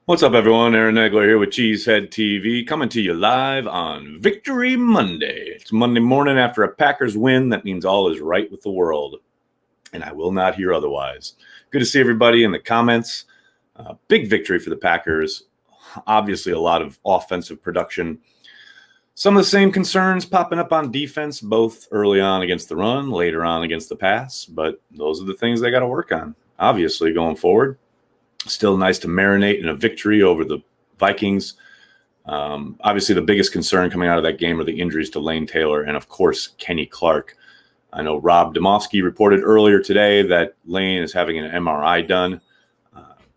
What's up, everyone? Aaron Negler here with Cheesehead TV, coming to you live on Victory Monday. It's Monday morning after a Packers win. That means all is right with the world, and I will not hear otherwise. Good to see everybody in the comments. Big victory for the Packers. Obviously, a lot of offensive production. Some of the same concerns popping up on defense, both early on against the run, later on against the pass, but those are the things they got to work on, obviously, going forward. Still nice to marinate in a victory over the Vikings. Obviously, the biggest concern coming out of that game are the injuries to Lane Taylor and, of course, Kenny Clark. I know Rob Domofsky reported earlier today that Lane is having an MRI done.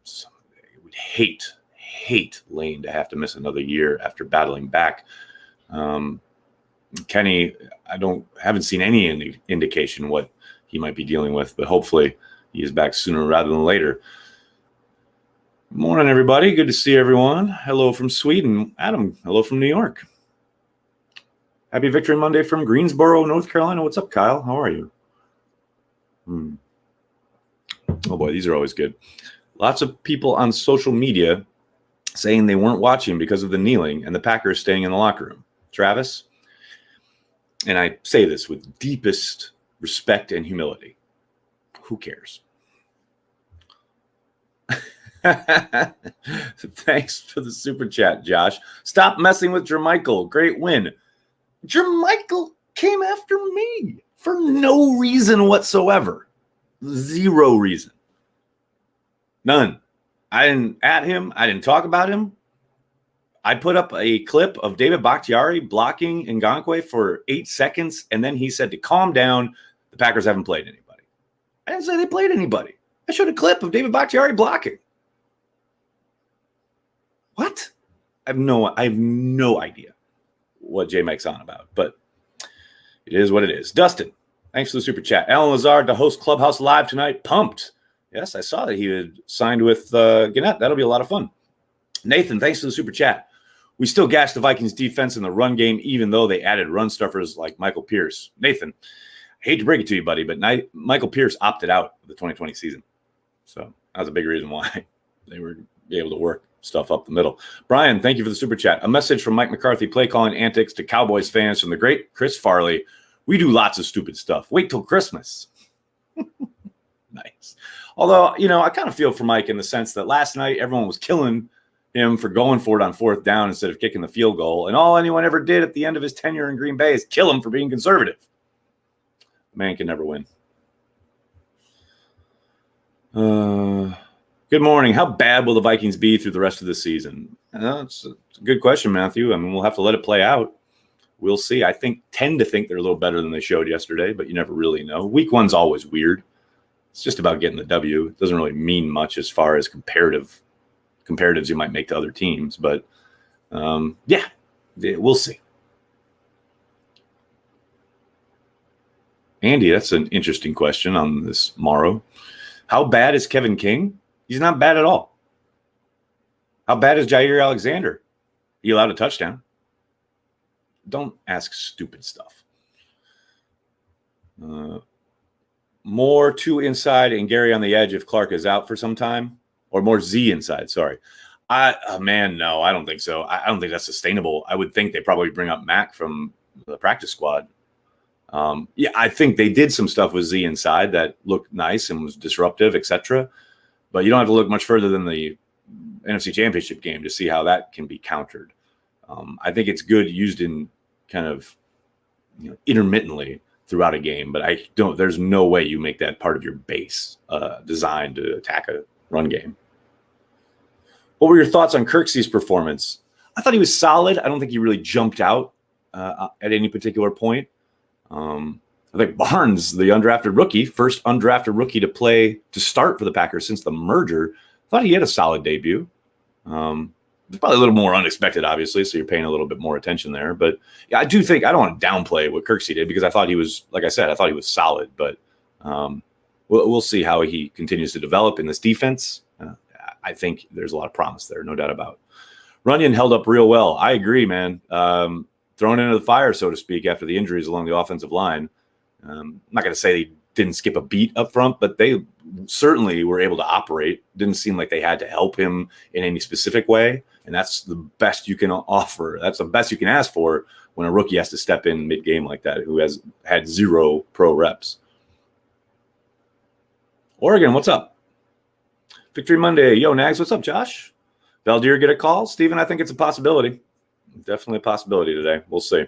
So I would hate Lane to have to miss another year after battling back. Kenny, haven't seen any indication what he might be dealing with, but hopefully he is back sooner rather than later. Morning, everybody. Good to see everyone. Hello from Sweden. Adam, hello from New York. Happy Victory Monday from Greensboro, North Carolina. What's up, Kyle? How are you? Oh, boy, these are always good. Lots of people on social media saying they weren't watching because of the kneeling and the Packers staying in the locker room. Travis, and I say this with deepest respect and humility, who cares? Thanks for the super chat, Josh. Stop messing with Jermichael. Great win. Jermichael came after me for no reason whatsoever. Zero reason. None. I didn't at him. I didn't talk about him. I put up a clip of David Bakhtiari blocking Ngakoue for 8 seconds, and then he said to calm down. The Packers haven't played anybody. I didn't say they played anybody. I showed a clip of David Bakhtiari blocking. What? I have no idea what J-Mike's on about, but it is what it is. Dustin, thanks for the super chat. Alan Lazard to host Clubhouse Live tonight. Pumped. Yes, I saw that he had signed with Gannett. That'll be a lot of fun. Nathan, thanks for the super chat. We still gashed the Vikings defense in the run game, even though they added run stuffers like Michael Pierce. Nathan, I hate to break it to you, buddy, but Michael Pierce opted out of the 2020 season. So that was a big reason why they were able to work stuff up the middle. Brian, thank you for the super chat. A message from Mike McCarthy, play calling antics to Cowboys fans from the great Chris Farley. We do lots of stupid stuff. Wait till Christmas. Nice. Although, I kind of feel for Mike in the sense that last night everyone was killing him for going for it on fourth down instead of kicking the field goal. And all anyone ever did at the end of his tenure in Green Bay is kill him for being conservative. The man can never win. Good morning. How bad will the Vikings be through the rest of the season? It's a good question, Matthew. I mean, we'll have to let it play out. We'll see. I tend to think they're a little better than they showed yesterday, but you never really know. Week one's always weird. It's just about getting the W. It doesn't really mean much as far as comparatives you might make to other teams. But, yeah, we'll see. Andy, that's an interesting question on this morrow. How bad is Kevin King? He's not bad at all. How bad is Jaire Alexander? He allowed a touchdown. Don't ask stupid stuff. More 2 inside and Gary on the edge if Clark is out for some time. Or more Z inside, sorry. No, I don't think so. I don't think that's sustainable. I would think they probably bring up Mac from the practice squad. Yeah, I think they did some stuff with Z inside that looked nice and was disruptive, etc. But you don't have to look much further than the NFC Championship game to see how that can be countered. I think it's good used in kind of intermittently throughout a game, but there's no way you make that part of your base designed to attack a run game. What were your thoughts on Kirksey's performance? I thought he was solid. I don't think he really jumped out at any particular point. I think Barnes, the undrafted rookie, first undrafted rookie to start for the Packers since the merger, thought he had a solid debut. It's probably a little more unexpected, obviously, so you're paying a little bit more attention there. But yeah, I don't want to downplay what Kirksey did because I thought he was, like I said, I thought he was solid. But we'll see how he continues to develop in this defense. I think there's a lot of promise there, no doubt about it. Runyon held up real well. I agree, man. Thrown into the fire, so to speak, after the injuries along the offensive line. I'm not going to say he didn't skip a beat up front, but they certainly were able to operate. Didn't seem like they had to help him in any specific way. And that's the best you can offer. That's the best you can ask for when a rookie has to step in mid-game like that, who has had 0 pro reps. Oregon, what's up? Victory Monday. Yo, Nags, what's up, Josh? Valdir get a call? Steven, I think it's a possibility. Definitely a possibility today. We'll see.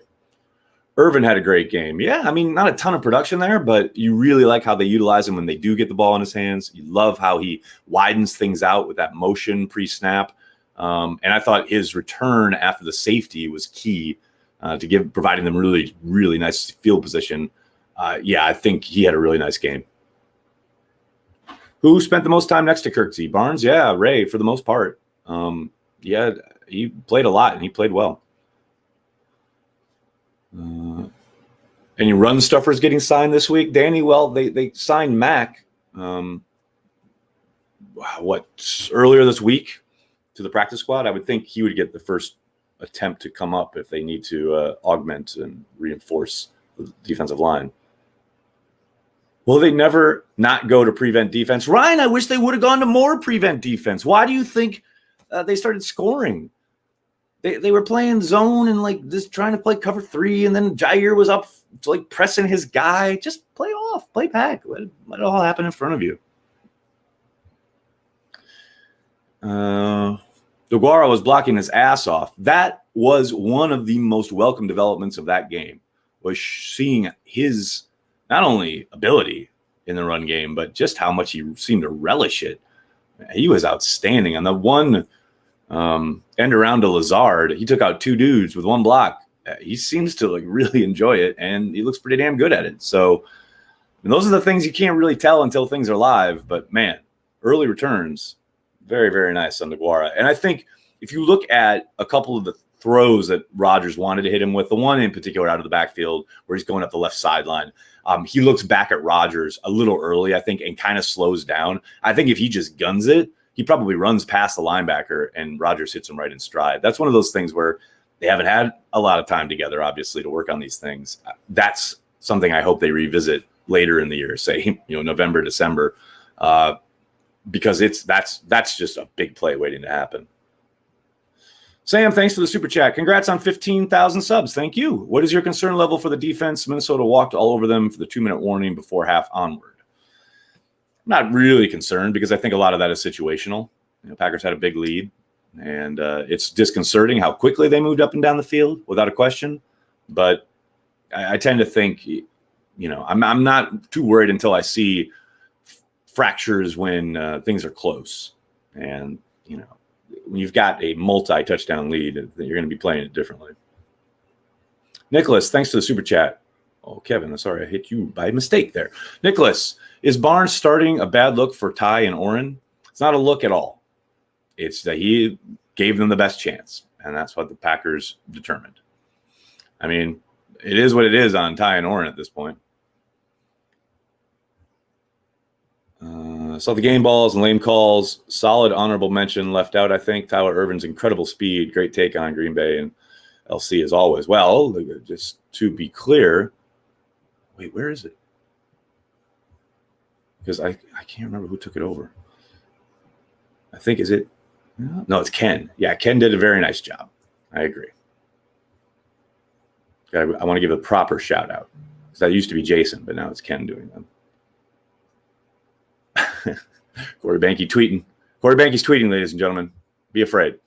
Ervin had a great game. Yeah, I mean, not a ton of production there, but you really like how they utilize him when they do get the ball in his hands. You love how he widens things out with that motion pre-snap. And I thought his return after the safety was key to providing them really, really nice field position. Yeah, I think he had a really nice game. Who spent the most time next to Kirksey? Barnes? Yeah, Ray, for the most part. Yeah, he played a lot, and he played well. Any run stuffers getting signed this week, Danny? Well, they signed Mac earlier this week to the practice squad. I would think he would get the first attempt to come up if they need to augment and reinforce the defensive line. Will they never not go to prevent defense? Ryan, I wish they would have gone to more prevent defense. Why do you think they started scoring? They were playing zone and like this, trying to play cover 3, and then Jaire was up like pressing his guy. Just play off, play pack. Let it all happen in front of you. DeGuara was blocking his ass off. That was one of the most welcome developments of that game, was seeing his not only ability in the run game, but just how much he seemed to relish it. He was outstanding. On the one end around to Lazard, he took out 2 dudes with 1 block. He seems to like really enjoy it, and he looks pretty damn good at it. So those are the things you can't really tell until things are live. But man, early returns, very, very nice on DeGuara. And I think if you look at a couple of the throws that Rodgers wanted to hit him with, the one in particular out of the backfield where he's going up the left sideline, he looks back at Rodgers a little early, I think, and kind of slows down. I think if he just guns it, he probably runs past the linebacker and Rodgers hits him right in stride. That's one of those things where they haven't had a lot of time together, obviously, to work on these things. That's something I hope they revisit later in the year, say, November, December, because that's just a big play waiting to happen. Sam, thanks for the super chat. Congrats on 15,000 subs. Thank you. What is your concern level for the defense? Minnesota walked all over them for the 2-minute warning before half onward. I'm not really concerned because I think a lot of that is situational. Packers had a big lead, and it's disconcerting how quickly they moved up and down the field, without a question. But I tend to think, I'm not too worried until I see fractures when things are close. And, when you've got a multi-touchdown lead, you're going to be playing it differently. Nicholas, thanks for the super chat. Oh, Kevin, sorry, I hit you by mistake there. Nicholas, is Barnes starting a bad look for Ty and Oren? It's not a look at all. It's that he gave them the best chance, and that's what the Packers determined. I mean, it is what it is on Ty and Oren at this point. Saw the game balls and lame calls. Solid honorable mention left out, I think. Tyler Ervin's incredible speed. Great take on Green Bay and LC as always. Well, just to be clear. Wait, where is it? Because I can't remember who took it over. I think, is it? No, it's Ken. Yeah, Ken did a very nice job. I agree. I want to give a proper shout out. Because that used to be Jason, but now it's Ken doing them. Corey Banky tweeting. Corey Banky's tweeting, ladies and gentlemen. Be afraid.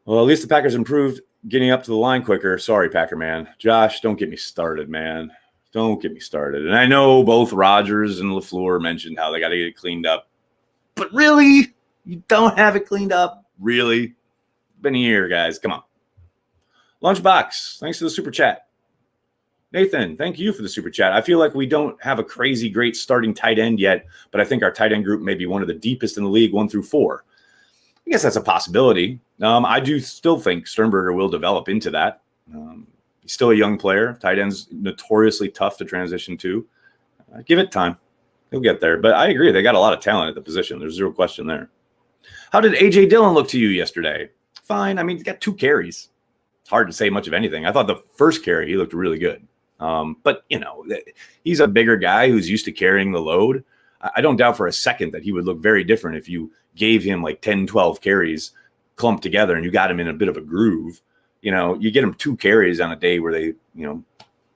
Well, at least the Packers improved getting up to the line quicker. Sorry, Packer man. Josh, don't get me started, man. Don't get me started. And I know both Rodgers and LaFleur mentioned how they got to get it cleaned up. But really? You don't have it cleaned up? Really? It's been a year, guys. Come on. Lunchbox, thanks for the super chat. Nathan, thank you for the super chat. I feel like we don't have a crazy great starting tight end yet, but I think our tight end group may be one of the deepest in the league, 1 through 4. I guess that's a possibility. I do still think Sternberger will develop into that. He's still a young player. Tight end's notoriously tough to transition to. Give it time. He'll get there. But I agree. They got a lot of talent at the position. There's zero question there. How did A.J. Dillon look to you yesterday? Fine. I mean, he got 2 carries. It's hard to say much of anything. I thought the first carry, he looked really good. But, he's a bigger guy who's used to carrying the load. I don't doubt for a second that he would look very different if you gave him like 10, 12 carries clumped together and you got him in a bit of a groove. You get him 2 carries on a day where they,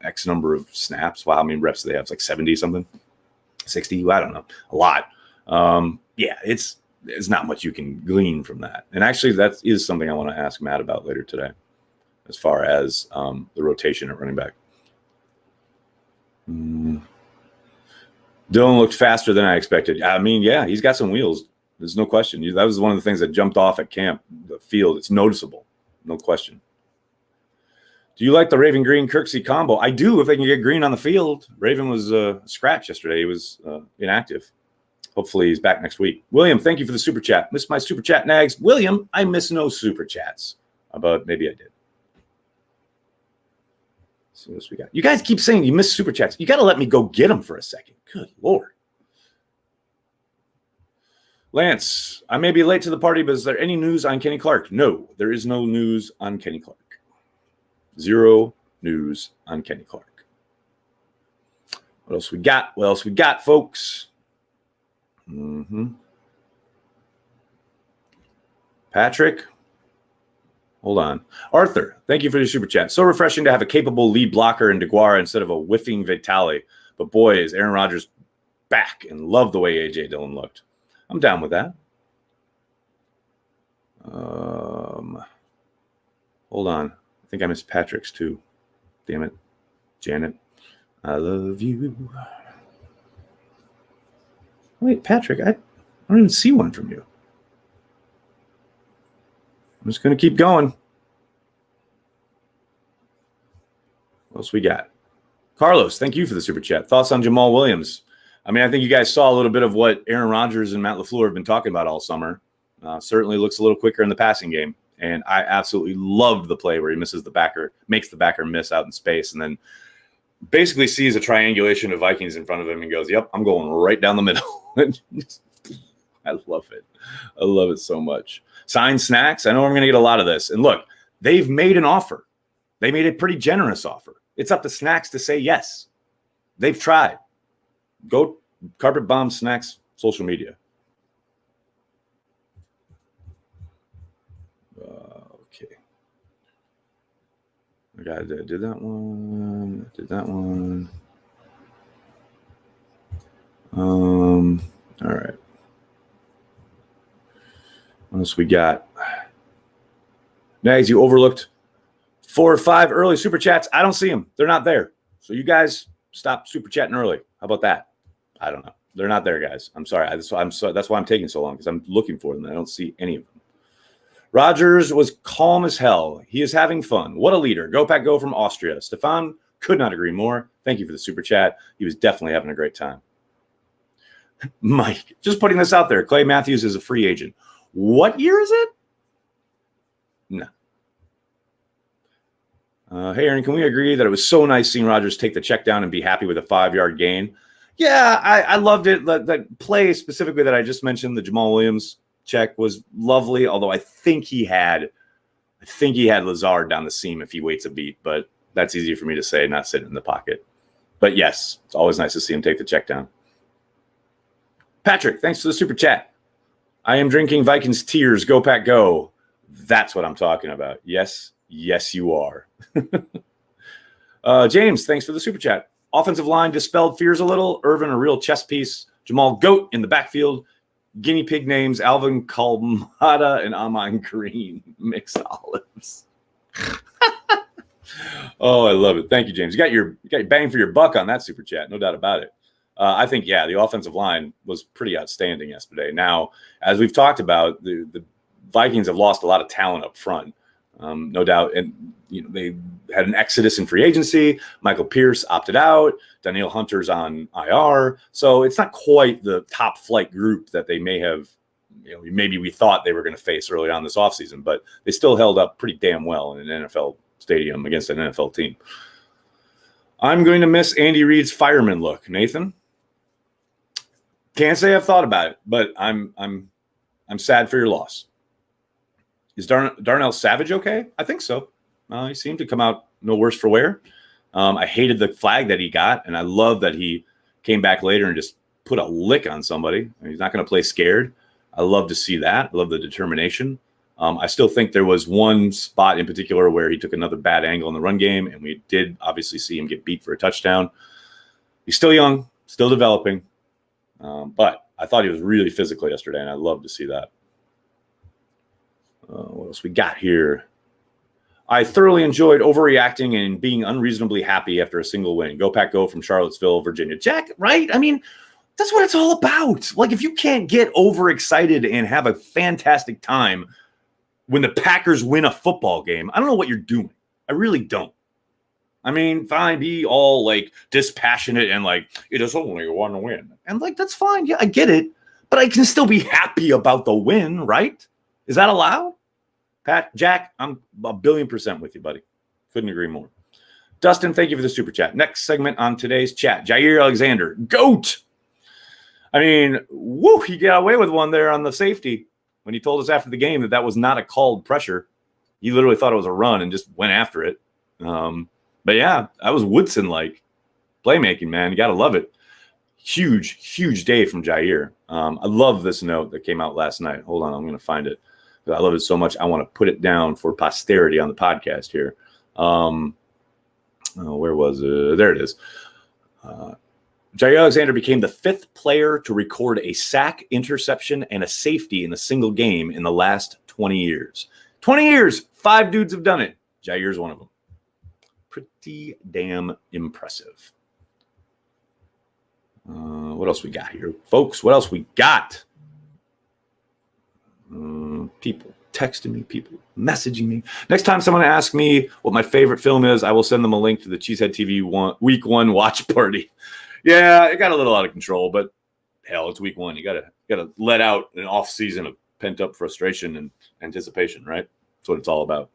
X number of snaps. Wow, how many reps do they have? It's like 70 something, 60. I don't know. A lot. It's not much you can glean from that. And actually, that is something I want to ask Matt about later today, as far as the rotation at running back. Dylan looked faster than I expected. I mean, yeah, he's got some wheels. There's no question. That was one of the things that jumped off at camp, the field. It's noticeable. No question. Do you like the Raven Green Kirksey combo? I do, if they can get Green on the field. Raven was scratched yesterday. He was inactive. Hopefully he's back next week. William, thank you for the super chat. Missed my super chat, Nags. William, I miss no super chats. But maybe I did. So what else we got? You guys keep saying you miss super chats. You got to let me go get them for a second. Good Lord. Lance, I may be late to the party, but is there any news on Kenny Clark? No, there is no news on Kenny Clark. Zero news on Kenny Clark. What else we got? Folks? Patrick, hold on. Arthur, thank you for your super chat. So refreshing to have a capable lead blocker in DeGuara instead of a whiffing Vitale. But boy, is Aaron Rodgers back, and love the way A.J. Dillon looked. I'm down with that. Hold on. I think I missed Patrick's too. Damn it. Janet, I love you. Wait, Patrick, I don't even see one from you. I'm just going to keep going. What else we got? Carlos, thank you for the super chat. Thoughts on Jamaal Williams? I mean, I think you guys saw a little bit of what Aaron Rodgers and Matt LaFleur have been talking about all summer. Certainly looks a little quicker in the passing game. And I absolutely loved the play where he misses the backer, makes the backer miss out in space, and then basically sees a triangulation of Vikings in front of him and goes, yep, I'm going right down the middle. I love it. I love it so much. Signed snacks. I know I'm going to get a lot of this. And look, they've made an offer. They made a pretty generous offer. It's up to Snacks to say yes. They've tried. Go Carpet Bomb Snacks social media. Okay. I did that one. All right. What else we got? Nags, you overlooked 4 or 5 early super chats. I don't see them. They're not there. So you guys stop super chatting early. How about that? I don't know. They're not there, guys. I'm sorry. That's why I'm taking so long, because I'm looking for them. I don't see any of them. Rodgers was calm as hell. He is having fun. What a leader. Go Pack Go from Austria. Stefan, could not agree more. Thank you for the super chat. He was definitely having a great time. Mike, just putting this out there. Clay Matthews is a free agent. What year is it? No. Hey, Aaron, can we agree that it was so nice seeing Rodgers take the check down and be happy with a 5-yard gain? Yeah, I loved it. That play specifically that I just mentioned, the Jamaal Williams check, was lovely, although I think he had Lazard down the seam if he waits a beat, but that's easy for me to say, not sitting in the pocket. But yes, it's always nice to see him take the check down. Patrick, thanks for the super chat. I am drinking Vikings tears. Go Pack Go. That's what I'm talking about. Yes, you are. James, thanks for the super chat. Offensive line dispelled fears a little. Ervin, a real chess piece. Jamaal Goat in the backfield. Guinea pig names, Alvin Kalmada and Amon Green. Mixed olives. Oh, I love it. Thank you, James. You got your bang for your buck on that super chat. No doubt about it. I think, yeah, the offensive line was pretty outstanding yesterday. Now, as we've talked about, the Vikings have lost a lot of talent up front, no doubt. And they had an exodus in free agency. Michael Pierce opted out. Danielle Hunter's on IR. So it's not quite the top flight group that they may have, maybe we thought they were going to face early on this offseason, but they still held up pretty damn well in an NFL stadium against an NFL team. I'm going to miss Andy Reid's fireman look. Nathan? Can't say I've thought about it, but I'm sad for your loss. Is Darnell Savage okay? I think so. He seemed to come out no worse for wear. I hated the flag that he got, and I love that he came back later and just put a lick on somebody. He's not going to play scared. I love to see that. I love the determination. I still think there was one spot in particular where he took another bad angle in the run game, and we did obviously see him get beat for a touchdown. He's still young, still developing, but I thought he was really physical yesterday, and I love to see that. What else we got here? I thoroughly enjoyed overreacting and being unreasonably happy after a single win. Go Pack Go from Charlottesville, Virginia. Jack, right? I mean, that's what it's all about. Like, if you can't get overexcited and have a fantastic time when the Packers win a football game, I don't know what you're doing. I really don't. I mean, fine, be all like dispassionate and like, it is only one win. And like, that's fine. Yeah, I get it. But I can still be happy about the win, right? Is that allowed? Pat, Jack, I'm 1,000,000,000% with you, buddy. Couldn't agree more. Dustin, thank you for the super chat. Next segment on today's chat. Jaire Alexander, GOAT. I mean, woo, he got away with one there on the safety when he told us after the game that that was not a called pressure. He literally thought it was a run and just went after it. But yeah, that was Woodson-like playmaking, man. You got to love it. Huge, huge day from Jaire. I love this note that came out last night. Hold on, I'm going to find it. I love it so much. I want to put it down for posterity on the podcast here. Where was it? There it is. Jaire Alexander became the 5th player to record a sack, interception, and a safety in a single game in the last 20 years. 20 years, 5 dudes have done it. Jaire's one of them. Pretty damn impressive. What else we got here, folks? What else we got? People texting me, people messaging me. Next time someone asks me what my favorite film is, I will send them a link to the Cheesehead TV week 1 watch party. Yeah, it got a little out of control, but hell, it's week 1. You gotta let out an off season of pent up frustration and anticipation, right? That's what it's all about.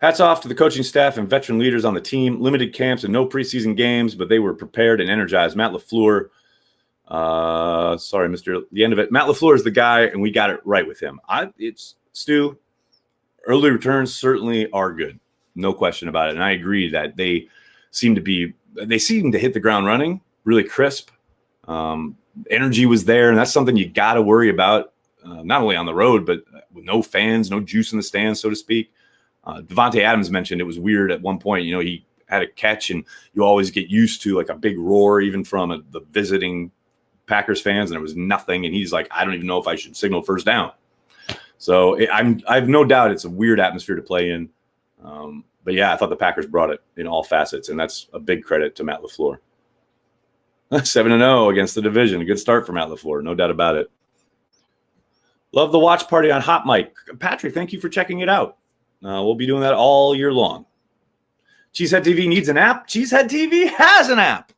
Hats off to the coaching staff and veteran leaders on the team. Limited camps and no preseason games, but they were prepared and energized. Matt LaFleur. Sorry, Mr. The end of it. Matt LaFleur is the guy, and we got it right with him. It's Stu. Early returns certainly are good, no question about it. And I agree that they seem to hit the ground running, really crisp. Energy was there, and that's something you got to worry about, not only on the road, but with no fans, no juice in the stands, so to speak. Devontae Adams mentioned it was weird at one point. You know, he had a catch, and you always get used to like a big roar, even from the visiting Packers fans, and there was nothing. And he's like, I don't even know if I should signal first down. So I have no doubt it's a weird atmosphere to play in. But yeah, I thought the Packers brought it in all facets, and that's a big credit to Matt LaFleur. 7-0 against the division. A good start for Matt LaFleur, no doubt about it. Love the watch party on Hot Mic. Patrick, thank you for checking it out. We'll be doing that all year long. Cheesehead TV needs an app. Cheesehead TV has an app.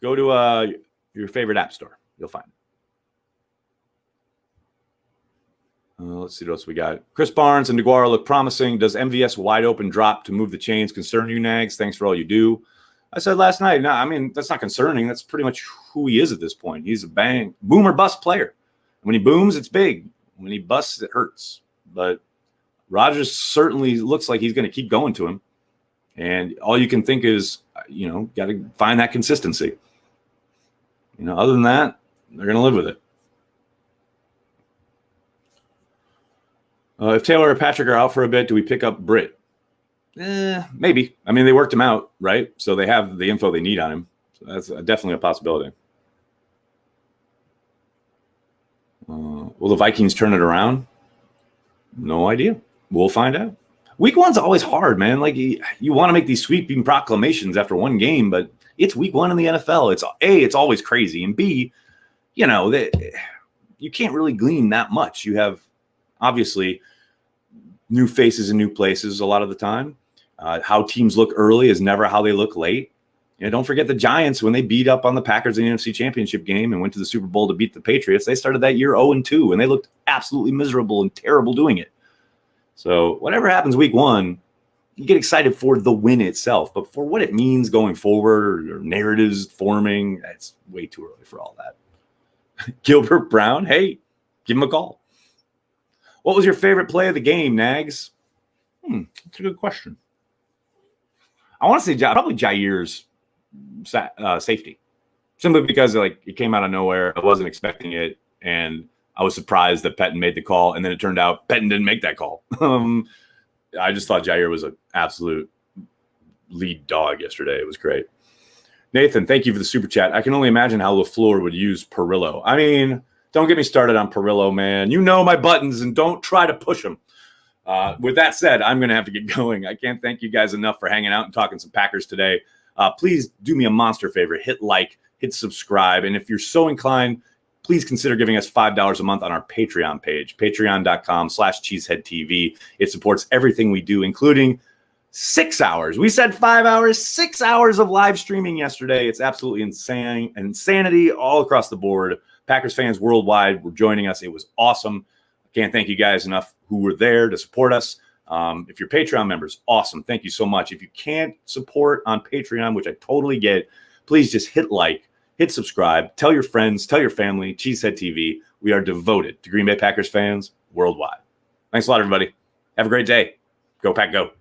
Go to your favorite app store. You'll find it. Let's see what else we got. Chris Barnes and DeGuara look promising. Does MVS wide open drop to move the chains concern you, Nags? Thanks for all you do. I said last night, no, I mean, that's not concerning. That's pretty much who he is at this point. He's a boom or bust player. When he booms, it's big. When he busts, it hurts. But Rodgers certainly looks like he's going to keep going to him. And all you can think is, got to find that consistency. Other than that, they're going to live with it. If Taylor or Patrick are out for a bit, do we pick up Britt? Maybe. I mean, they worked him out, right? So they have the info they need on him. So that's definitely a possibility. Will the Vikings turn it around? No idea. We'll find out. Week 1's always hard, man. Like you want to make these sweeping proclamations after one game, but it's week 1 in the NFL. It's always crazy, and B, you can't really glean that much. You have obviously new faces in new places a lot of the time. How teams look early is never how they look late. Don't forget the Giants when they beat up on the Packers in the NFC Championship game and went to the Super Bowl to beat the Patriots. They started that year 0-2, and they looked absolutely miserable and terrible doing it. So whatever happens week 1, you get excited for the win itself, but for what it means going forward or narratives forming, it's way too early for all that. Gilbert Brown, hey, give him a call. What was your favorite play of the game, Nags? That's a good question. I want to say probably Jaire's safety, simply because it came out of nowhere. I wasn't expecting it, and I was surprised that Pettine made the call, and then it turned out Pettine didn't make that call. I just thought Jaire was an absolute lead dog yesterday. It was great. Nathan, thank you for the super chat. I can only imagine how LaFleur would use Perillo. I mean, don't get me started on Perillo, man. You know my buttons, and don't try to push them. With that said, I'm going to have to get going. I can't thank you guys enough for hanging out and talking some Packers today. Please do me a monster favor. Hit like, hit subscribe. And if you're so inclined, please consider giving us $5 a month on our Patreon page, patreon.com/cheeseheadtv. It supports everything we do, including 6 hours. We said 5 hours, 6 hours of live streaming yesterday. It's absolutely insanity all across the board. Packers fans worldwide were joining us. It was awesome. I can't thank you guys enough who were there to support us. If you're Patreon members, awesome. Thank you so much. If you can't support on Patreon, which I totally get, please just hit like, hit subscribe, tell your friends, tell your family, Cheesehead TV. We are devoted to Green Bay Packers fans worldwide. Thanks a lot, everybody. Have a great day. Go Pack, go.